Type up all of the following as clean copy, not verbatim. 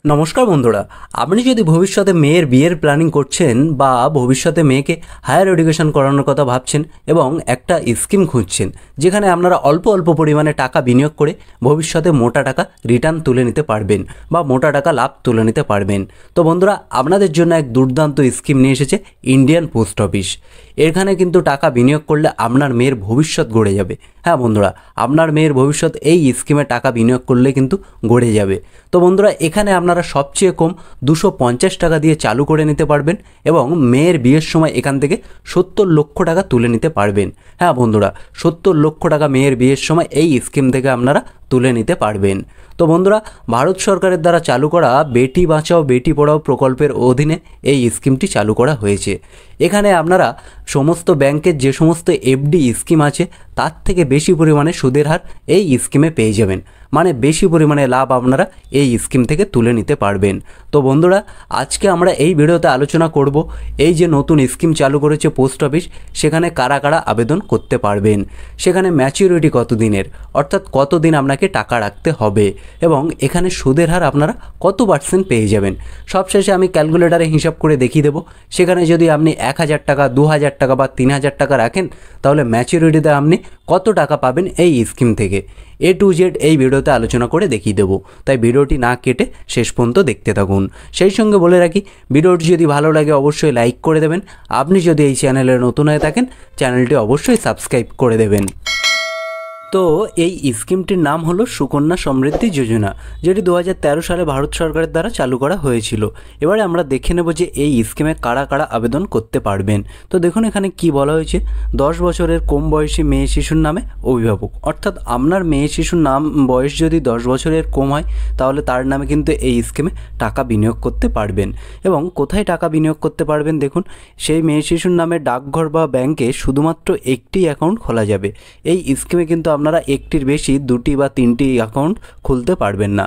নমস্কার বন্ধুরা, আপনি যদি ভবিষ্যতে মেয়ের বিয়ের প্ল্যানিং করছেন বা ভবিষ্যতে মেয়েকে হায়ার এডুকেশন করানোর কথা ভাবছেন এবং একটা স্কিম খুঁজছেন যেখানে আপনারা অল্প অল্প পরিমাণে টাকা বিনিয়োগ করে ভবিষ্যতে মোটা টাকা রিটার্ন তুলে নিতে পারবেন বা মোটা টাকা লাভ তুলে নিতে পারবেন, তো বন্ধুরা আপনাদের জন্য এক দুর্দান্ত স্কিম নিয়ে এসেছে ইন্ডিয়ান পোস্ট অফিস। এখানে কিন্তু টাকা বিনিয়োগ করলে আপনার মেয়ের ভবিষ্যৎ গড়ে যাবে। হ্যাঁ বন্ধুরা, আপনার মেয়ের ভবিষ্যৎ এই স্কিমে টাকা বিনিয়োগ করলে কিন্তু গড়ে যাবে। তো বন্ধুরা, এখানে আপনারা সবচেয়ে কম 250 টাকা দিয়ে চালু করে নিতে পারবেন এবং মেয়ের বিয়ের সময় এখান থেকে 70 লক্ষ টাকা তুলে নিতে পারবেন। হ্যাঁ বন্ধুরা, 70 লক্ষ টাকা মেয়ের বিয়ের সময় এই স্কিম থেকে আপনারা তুলে নিতে পারবেন। তো বন্ধুরা, ভারত সরকারের দ্বারা চালু করা বেটি বাঁচাও বেটি পড়াও প্রকল্পের অধীনে এই স্কিমটি চালু করা হয়েছে। এখানে আপনারা সমস্ত ব্যাংকের যে সমস্ত এফডি স্কিম আছে তার থেকে বেশি পরিমাণে সুদের হার এই স্কিমে পেয়ে যাবেন, মানে বেশি পরিমাণে লাভ আপনারা এই স্কিম থেকে তুলে নিতে পারবেন। তো বন্ধুরা, আজকে আমরা এই ভিডিওতে আলোচনা করব এই যে নতুন স্কিম চালু করেছে পোস্ট অফিস, সেখানে কারা কারা আবেদন করতে পারবেন, সেখানে ম্যাচিউরিটি কত দিনের, অর্থাৎ কতদিন আপনাকে টাকা রাখতে হবে এবং এখানে সুদের হার আপনারা কত % পেয়ে যাবেন। সবশেষে আমি ক্যালকুলেটারে হিসাব করে দেখিয়ে দেবো। সেখানে যদি আপনি 1000 টাকা, 2000 টাকা বা 3000 টাকা রাখেন তাহলে ম্যাচিউরিটিতে আপনি কত টাকা পাবেন এই স্কিম থেকে A to Z এই ভিডিওতে আলোচনা করে দেখিয়ে দেবো। তাই ভিডিওটি না কেটে শেষ পর্যন্ত দেখতে থাকুন। সেই সঙ্গে বলে রাখি, ভিডিওটি যদি ভালো লাগে অবশ্যই লাইক করে দেবেন। আপনি যদি এই চ্যানেলে নতুন হয়ে থাকেন চ্যানেলটি অবশ্যই সাবস্ক্রাইব করে দেবেন। তো এই স্কিমটির নাম হলো সুকন্যা সমৃদ্ধি যোজনা, যেটি 2013 সালে ভারত সরকারের দ্বারা চালু করা হয়েছিল। এবারে আমরা দেখে নেব যে এই স্কিমে কারা কারা আবেদন করতে পারবেন। তো দেখুন এখানে কি বলা হয়েছে, 10 বছরের কম বয়সী মেয়ে শিশুর নামে অভিভাবক, অর্থাৎ আপনার মেয়ে শিশুর নাম বয়স যদি 10 বছরের কম হয় তাহলে তার নামে কিন্তু এই স্কিমে টাকা বিনিয়োগ করতে পারবেন। এবং কোথায় টাকা বিনিয়োগ করতে পারবেন দেখুন, সেই মেয়ে শিশুর নামে ডাকঘর বা ব্যাংকে শুধুমাত্র একটি অ্যাকাউন্ট খোলা যাবে। এই স্কিমে কিন্তু আপনারা একটির বেশি 2টি বা 3টি অ্যাকাউন্ট খুলতে পারবেন না।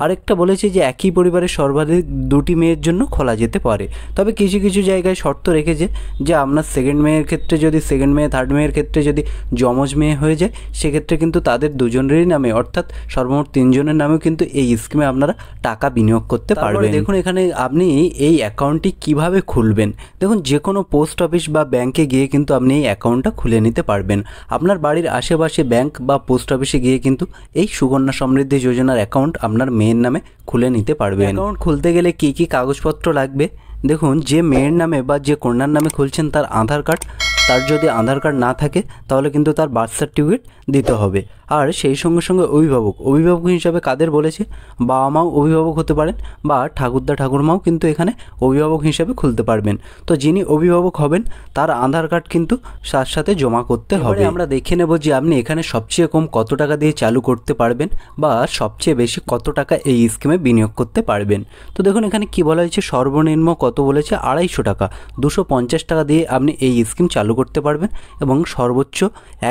আরেকটা বলেছে যে একই পরিবারের সর্বাধিক 2টি মেয়ের জন্য খোলা যেতে পারে, তবে কিছু কিছু জায়গায় শর্ত রেখেছে যে আপনার সেকেন্ড মেয়ের ক্ষেত্রে যদি সেকেন্ড মেয়ে, থার্ড মেয়ের ক্ষেত্রে যদি যমজ মেয়ে হয়ে যায় সেক্ষেত্রে কিন্তু তাদের দুজনেরই নামে, অর্থাৎ সর্বমোট 3 জনের নামেও কিন্তু এই স্কিমে আপনারা টাকা বিনিয়োগ করতে পারবেন। দেখুন এখানে আপনি এই অ্যাকাউন্টটি কিভাবে খুলবেন। দেখুন যে কোনো পোস্ট অফিস বা ব্যাংকে গিয়ে কিন্তু আপনি এই অ্যাকাউন্টটা খুলে নিতে পারবেন। আপনার বাড়ির আশেপাশে ব্যাংক বা পোস্ট অফিসে গিয়ে কিন্তু এই সুকন্যা সমৃদ্ধি যোজনার অ্যাকাউন্ট আপনার মেয়ের নামে খুলে নিতে পারবেন। অ্যাকাউন্ট খুলতে গেলে কি কি কাগজপত্র লাগবে দেখুন, যে মেয়ের নামে বা যে কন্যার নামে খুলছেন তার আধার কার্ড, তার যদি আধার কার্ড না থাকে তাহলে কিন্তু তার বার্থ সার্টিফিকেট দিতে হবে। আর সেই সঙ্গে সঙ্গে অভিভাবক হিসাবে কাদের বলেছে, বাবা মাও অভিভাবক হতে পারেন বা ঠাকুরদা ঠাকুরমাও কিন্তু এখানে অভিভাবক হিসাবে খুলতে পারবেন। তো যিনি অভিভাবক হবেন তার আধার কার্ড কিন্তু তার সাথে জমা করতে হবে। আমরা দেখে নেব যে আপনি এখানে সবচেয়ে কম কত টাকা দিয়ে চালু করতে পারবেন বা সবচেয়ে বেশি কত টাকা এই স্কিমে বিনিয়োগ করতে পারবেন। তো দেখুন এখানে কি বলা হয়েছে, সর্বনিম্ন কত বলেছে 250 টাকা, 250 টাকা দিয়ে আপনি এই স্কিম চালু করতে পারবেন এবং সর্বোচ্চ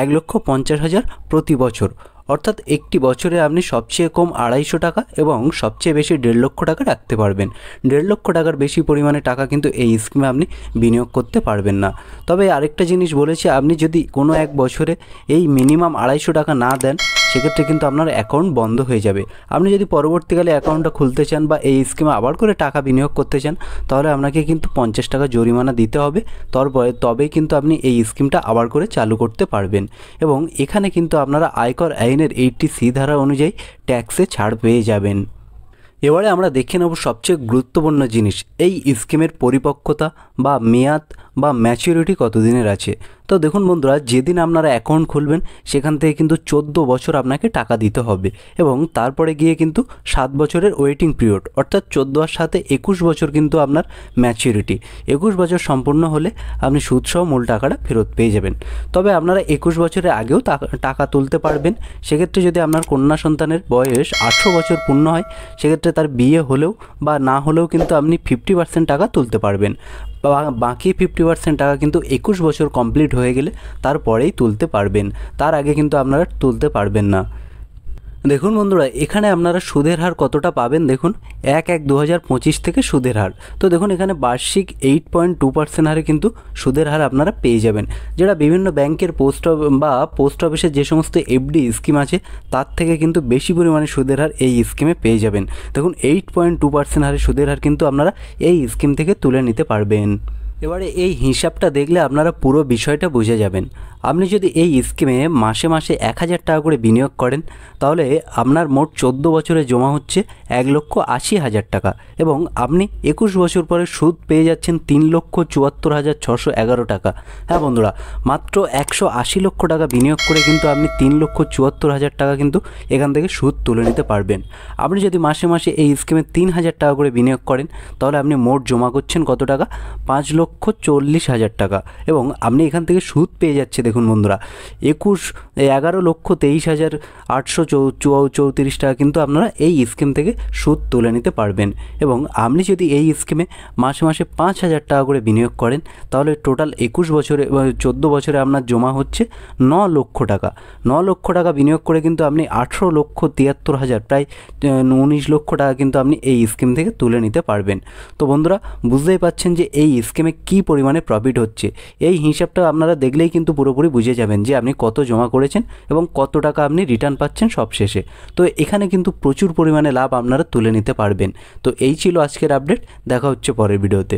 1,50,000 প্রতি বছর, অর্থাৎ একটি বছরে আপনি সবচেয়ে কম 250 টাকা এবং সবচেয়ে বেশি 1.5 লক্ষ টাকা রাখতে পারবেন। 1.5 লক্ষ টাকার বেশি পরিমাণে টাকা কিন্তু এই স্কিমে আপনি বিনিয়োগ করতে পারবেন না। তবে আরেকটা জিনিস বলেছে, আপনি যদি কোনো এক বছরে এই মিনিমাম 250 টাকা না দেন সেক্ষেত্রে কিন্তু আপনার অ্যাকাউন্ট বন্ধ হয়ে যাবে। আপনি যদি পরবর্তীকালে অ্যাকাউন্টটা খুলতে চান বা এই স্কিমে আবার করে টাকা বিনিয়োগ করতে চান তাহলে আপনাকে কিন্তু 50 টাকা জরিমানা দিতে হবে, তবেই কিন্তু আপনি এই স্কিমটা আবার করে চালু করতে পারবেন। এবং এখানে কিন্তু আপনারা আয়কর আইনের 80C ধারা অনুযায়ী ট্যাক্সে ছাড় পেয়ে যাবেন। এবারে আমরা দেখে নেব সবচেয়ে গুরুত্বপূর্ণ জিনিস, এই স্কিমের পরিপক্কতা বা মেয়াদ বা ম্যাচুরিটি কতদিনের আছে। তো দেখুন বন্ধুরা, যেদিন আপনারা অ্যাকাউন্ট খুলবেন সেখান থেকে কিন্তু 14 বছর আপনাকে টাকা দিতে হবে এবং তারপরে গিয়ে কিন্তু 7 বছরের ওয়েটিং পিরিয়ড, অর্থাৎ 14 আর 7 21 বছর কিন্তু আপনার ম্যাচুরিটি। 21 বছর সম্পূর্ণ হলে আপনি সুদসহ মূল টাকাটা ফেরত পেয়ে যাবেন। তবে আপনারা 21 বছরের আগেও টাকা তুলতে পারবেন। সেক্ষেত্রে যদি আপনার কন্যা সন্তানের বয়স 18 বছর পূর্ণ হয় সেক্ষেত্রে তার বিয়ে হলেও বা না হলেও কিন্তু আপনি 50% টাকা তুলতে পারবেন। বাকি 50% টাকা কিন্তু 21 বছর কমপ্লিট হয়ে গেলে তারপরেই তুলতে পারবেন, তার আগে কিন্তু আপনারা তুলতে পারবেন না। দেখুন বন্ধুরা, এখানে আপনারা সুদের হার কতটা পাবেন দেখুন, 1/1/2025 থেকে সুদের হার। তো দেখুন এখানে বার্ষিক 8.2% হারে কিন্তু সুদের হার আপনারা পেয়ে যাবেন, যেটা বিভিন্ন ব্যাংকের পোস্ট অফিসের যে সমস্ত এফডি স্কিম আছে তার থেকে কিন্তু বেশি পরিমাণে সুদের হার এই স্কিমে পেয়ে যাবেন। দেখুন 8.2% হারে সুদের হার কিন্তু আপনারা এই স্কিম থেকে তুলে নিতে পারবেন। এবারে এই হিসাবটা দেখলে আপনারা পুরো বিষয়টা বুঝে যাবেন। আপনি যদি এই স্কিমে মাসে মাসে 1,000 টাকা করে বিনিয়োগ করেন, তাহলে আপনার মোট 14 বছরে জমা হচ্ছে 1,80,000 টাকা, এবং আপনি 21 বছর পরে সুদ পেয়ে যাচ্ছেন 3,74,611 টাকা। হ্যাঁ বন্ধুরা, মাত্র 180 লক্ষ টাকা বিনিয়োগ করে কিন্তু আপনি 3,74,000 টাকা কিন্তু এখান থেকে সুদ তুলে নিতে পারবেন। আপনি যদি মাসে মাসে এই স্কিমে 3,000 টাকা করে বিনিয়োগ করেন, তাহলে আপনি মোট জমা করছেন কত টাকা? 5,40,000 টাকা, এবং আপনি এখান থেকে সুদ পেয়ে যাচ্ছে দেখুন বন্ধুরা 11,23,834 টাকা কিন্তু আপনারা এই স্কিম থেকে সুদ তুলে নিতে পারবেন। এবং আপনি যদি এই স্কিমে মাসে মাসে 5,000 টাকা করে বিনিয়োগ করেন, তাহলে টোটাল 21 বছরে 14 বছরে আপনার জমা হচ্ছে 9 লক্ষ টাকা। 9 লক্ষ টাকা বিনিয়োগ করে কিন্তু আপনি 18,73,000 প্রায় 19 লক্ষ টাকা কিন্তু আপনি এই স্কিম থেকে তুলে নিতে পারবেন। তো বন্ধুরা, বুঝতেই পাচ্ছেন যে এই স্কিমে কী পরিমাণে প্রফিট হচ্ছে। এই হিসাবটা আপনারা দেখলেই কিন্তু পুরোপুরি বুঝে যাবেন যে আপনি কত জমা করেছেন এবং কত টাকা আপনি রিটার্ন পাচ্ছেন সব শেষে। তো এখানে কিন্তু প্রচুর পরিমাণে লাভ আপনারা তুলে নিতে পারবেন। তো এই ছিল আজকের আপডেট, দেখা হচ্ছে পরের ভিডিওতে।